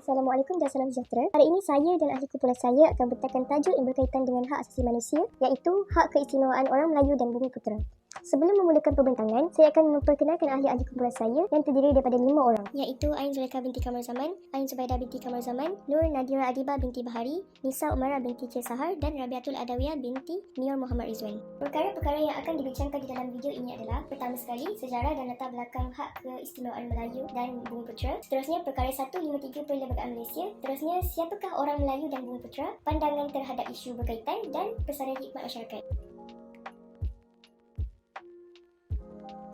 Assalamualaikum dan salam sejahtera. Hari ini saya dan ahli kumpulan saya akan bentangkan tajuk yang berkaitan dengan hak asasi manusia, iaitu hak keistimewaan orang Melayu dan Bumiputera. Sebelum memulakan perbincangan, saya akan memperkenalkan ahli-ahli kumpulan saya yang terdiri daripada 5 orang, iaitu Ain Zulaikha binti Kamar Zaman, Ain Zubaidah binti Kamar Zaman, Nur Nadira Adibah binti Bahari, Nisa Umara binti Cik Sahar dan Rabiatul Adawiyah binti Nior Muhammad Rizwan. Perkara-perkara yang akan dibincangkan di dalam video ini adalah: pertama sekali, sejarah dan latar belakang hak keistimewaan Melayu dan Bumiputera. Seterusnya, perkara 153 Perlembagaan Malaysia. Seterusnya, siapakah orang Melayu dan Bumiputera, pandangan terhadap isu berkaitan dan pesanan hikmat masyarakat.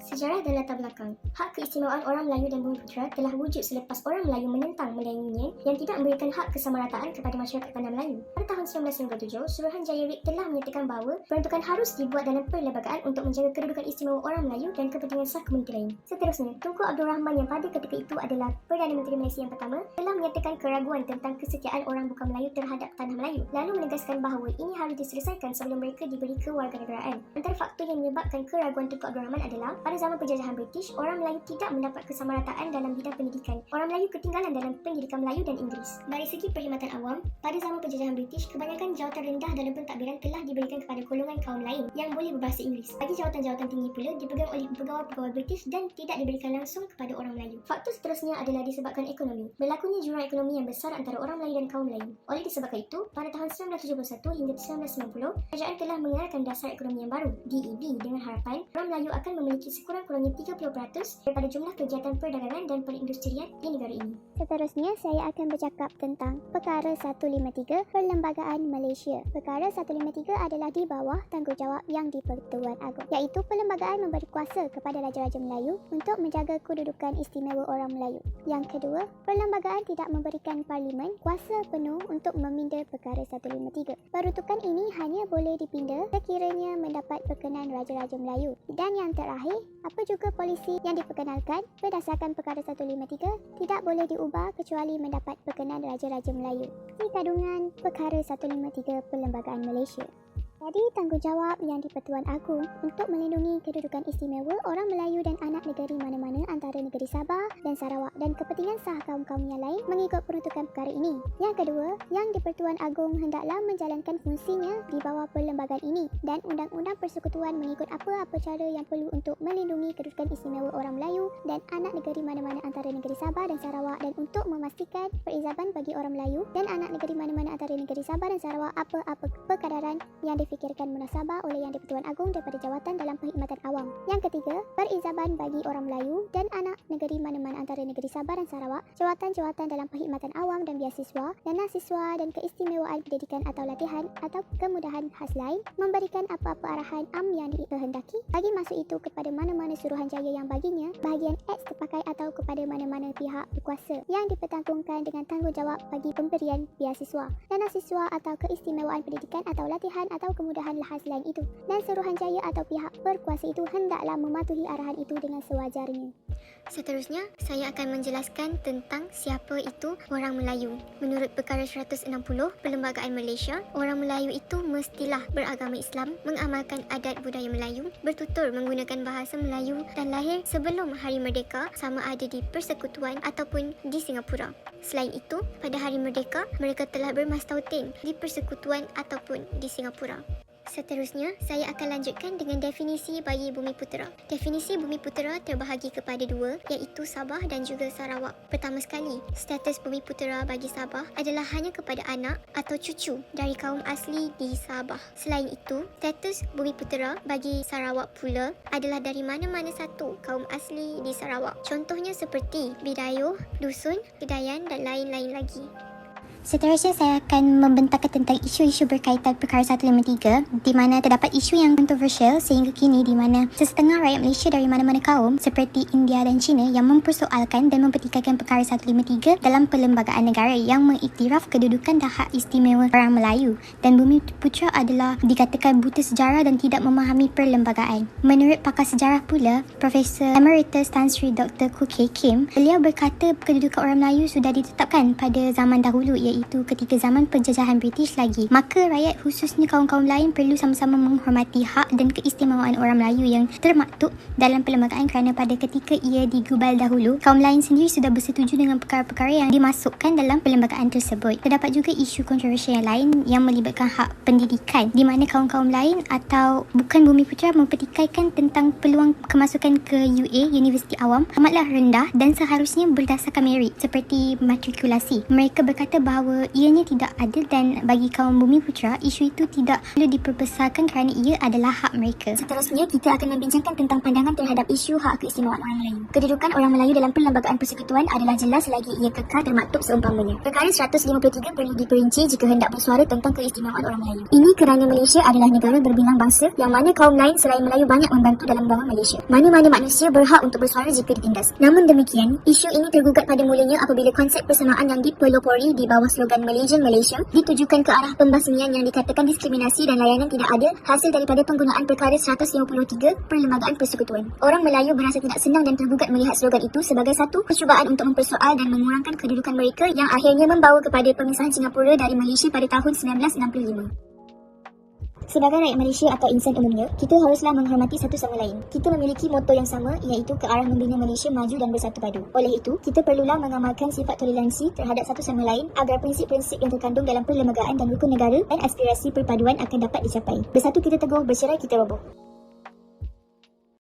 Sejarah dan latar belakang. Hak keistimewaan orang Melayu dan Bumiputera telah wujud selepas orang Melayu menentang Malayan Union yang tidak memberikan hak kesamarataan kepada masyarakat tanah Melayu. Pada tahun 1997, Suruhanjaya RIK telah menyatakan bahawa peruntukan harus dibuat dalam perlembagaan untuk menjaga kedudukan istimewa orang Melayu dan kepentingan sah komuniti lain. Seterusnya, Tunku Abdul Rahman yang pada ketika itu adalah Perdana Menteri Malaysia yang pertama telah menyatakan keraguan tentang kesetiaan orang bukan Melayu terhadap tanah Melayu, lalu menegaskan bahawa ini harus diselesaikan sebelum mereka diberi kewarganegaraan. Antara faktor yang menyebabkan keraguan Tunku Abdul Rahman adalah pada zaman penjajahan British, orang Melayu tidak mendapat kesamarataan dalam bidang pendidikan. Orang Melayu ketinggalan dalam pendidikan Melayu dan Inggeris. Dari segi perkhidmatan awam, pada zaman penjajahan British, kebanyakan jawatan rendah dalam pentadbiran telah diberikan kepada golongan kaum lain yang boleh berbahasa Inggeris. Bagi jawatan-jawatan tinggi pula dipegang oleh pegawai-pegawai British dan tidak diberikan langsung kepada orang Melayu. Faktor seterusnya adalah disebabkan ekonomi. Berlakunya jurang ekonomi yang besar antara orang Melayu dan kaum Melayu. Oleh disebabkan itu, pada tahun 1971 hingga 1990, kerajaan telah mengenalkan dasar ekonomi yang baru, DEB, dengan harapan orang Melayu akan memiliki sekurang-kurangnya 30% daripada jumlah kegiatan perdagangan dan perindustrian di negara ini. Seterusnya, saya akan bercakap tentang Perkara 153 Perlembagaan Malaysia. Perkara 153 adalah di bawah tanggungjawab Yang di-Pertuan Agong, iaitu perlembagaan memberi kuasa kepada Raja-Raja Melayu untuk menjaga kedudukan istimewa orang Melayu. Yang kedua, perlembagaan tidak memberikan Parlimen kuasa penuh untuk meminda Perkara 153. Peruntukan ini hanya boleh dipinda sekiranya mendapat perkenan Raja-Raja Melayu. Dan yang terakhir, apa juga polisi yang diperkenalkan berdasarkan Perkara 153 tidak boleh diubah kecuali mendapat perkenan Raja-Raja Melayu. Di kandungan Perkara 153 Perlembagaan Malaysia. Jadi, tanggungjawab Yang di-Pertuan Agong untuk melindungi kedudukan istimewa orang Melayu dan anak negeri mana-mana antara negeri Sabah dan Sarawak dan kepentingan sah kaum-kaum yang lain mengikut peruntukan perkara ini. Yang kedua, Yang di-Pertuan Agong hendaklah menjalankan fungsinya di bawah perlembagaan ini dan undang-undang persekutuan mengikut apa-apa cara yang perlu untuk melindungi kedudukan istimewa orang Melayu dan anak negeri mana-mana antara negeri Sabah dan Sarawak dan untuk memastikan perizaban bagi orang Melayu dan anak negeri mana-mana antara negeri Sabah dan Sarawak apa-apa perkadaran yang difikirkan munasabah oleh Yang di-Pertuan Agong daripada jawatan dalam perkhidmatan awam. Yang ketiga, perizaban bagi orang Melayu dan anak negeri mana-mana antara negeri Sabah dan Sarawak, jawatan-jawatan dalam perkhidmatan awam dan biasiswa, dana siswa dan keistimewaan pendidikan atau latihan atau kemudahan khas lain, memberikan apa-apa arahan am yang dikehendaki bagi masa itu kepada mana-mana suruhanjaya yang baginya bahagian X terpakai atau kepada mana-mana pihak berkuasa yang dipertanggungan dengan tanggungjawab bagi pemberian biasiswa, dana siswa atau keistimewaan pendidikan atau latihan atau kemudahan khas lain itu, dan suruhanjaya atau pihak berkuasa itu hendaklah mematuhi arahan itu dengan sewajarnya. Seterusnya, saya akan menjelaskan tentang siapa itu orang Melayu. Menurut Perkara 160 Perlembagaan Malaysia, orang Melayu itu mestilah beragama Islam, mengamalkan adat budaya Melayu, bertutur menggunakan bahasa Melayu dan lahir sebelum Hari Merdeka sama ada di Persekutuan ataupun di Singapura. Selain itu, pada Hari Merdeka, mereka telah bermastautin di Persekutuan ataupun di Singapura. Seterusnya, saya akan lanjutkan dengan definisi bagi Bumiputera. Definisi Bumiputera terbahagi kepada dua, iaitu Sabah dan juga Sarawak. Pertama sekali, status Bumiputera bagi Sabah adalah hanya kepada anak atau cucu dari kaum asli di Sabah. Selain itu, status Bumiputera bagi Sarawak pula adalah dari mana-mana satu kaum asli di Sarawak. Contohnya seperti Bidayuh, Dusun, Kedayan dan lain-lain lagi. Seterusnya, saya akan membentangkan tentang isu-isu berkaitan Perkara 153 di mana terdapat isu yang kontroversial sehingga kini di mana sesetengah rakyat Malaysia dari mana-mana kaum seperti India dan China yang mempersoalkan dan mempertikaikan Perkara 153 dalam perlembagaan negara yang mengiktiraf kedudukan dan hak istimewa orang Melayu, dan Bumiputera adalah dikatakan buta sejarah dan tidak memahami perlembagaan. Menurut pakar sejarah pula, Profesor Emeritus Tan Sri Dr. Khoo Kay Kim, beliau berkata kedudukan orang Melayu sudah ditetapkan pada zaman dahulu, iaitu iaitu ketika zaman penjajahan British lagi. Maka rakyat khususnya kaum-kaum lain perlu sama-sama menghormati hak dan keistimewaan orang Melayu yang termaktub dalam perlembagaan kerana pada ketika ia digubal dahulu, kaum lain sendiri sudah bersetuju dengan perkara-perkara yang dimasukkan dalam perlembagaan tersebut. Terdapat juga isu kontroversial yang lain yang melibatkan hak pendidikan, di mana kaum-kaum lain atau bukan Bumiputera mempertikaikan tentang peluang kemasukan ke UA, Universiti Awam, amatlah rendah dan seharusnya berdasarkan merit seperti matrikulasi. Mereka berkata bahawa ianya tidak adil dan bagi kaum Bumiputera, isu itu tidak perlu diperbesarkan kerana ia adalah hak mereka. Seterusnya, kita akan membincangkan tentang pandangan terhadap isu hak keistimewaan orang Melayu. Kedudukan orang Melayu dalam Perlembagaan Persekutuan adalah jelas selagi ia kekal termaktub seumpamanya. Perkara 153 perlu diperinci jika hendak bersuara tentang keistimewaan orang Melayu. Ini kerana Malaysia adalah negara berbilang bangsa yang mana kaum lain selain Melayu banyak membantu dalam membangun Malaysia. Mana-mana manusia berhak untuk bersuara jika ditindas. Namun demikian, isu ini tergugat pada mulanya apabila konsep persamaan yang dipelopori di bawah slogan Malaysian Malaysia ditujukan ke arah pembasmian yang dikatakan diskriminasi dan layanan tidak adil hasil daripada penggunaan perkara 153 Perlembagaan Persekutuan. Orang Melayu berasa tidak senang dan tergugat melihat slogan itu sebagai satu percubaan untuk mempersoal dan mengurangkan kedudukan mereka yang akhirnya membawa kepada pemisahan Singapura dari Malaysia pada tahun 1965. Sebagai rakyat Malaysia atau insan umumnya, kita haruslah menghormati satu sama lain. Kita memiliki moto yang sama, iaitu ke arah membina Malaysia maju dan bersatu padu. Oleh itu, kita perlulah mengamalkan sifat toleransi terhadap satu sama lain agar prinsip-prinsip yang terkandung dalam perlembagaan dan rukun negara dan aspirasi perpaduan akan dapat dicapai. Bersatu kita teguh, bercerai kita roboh.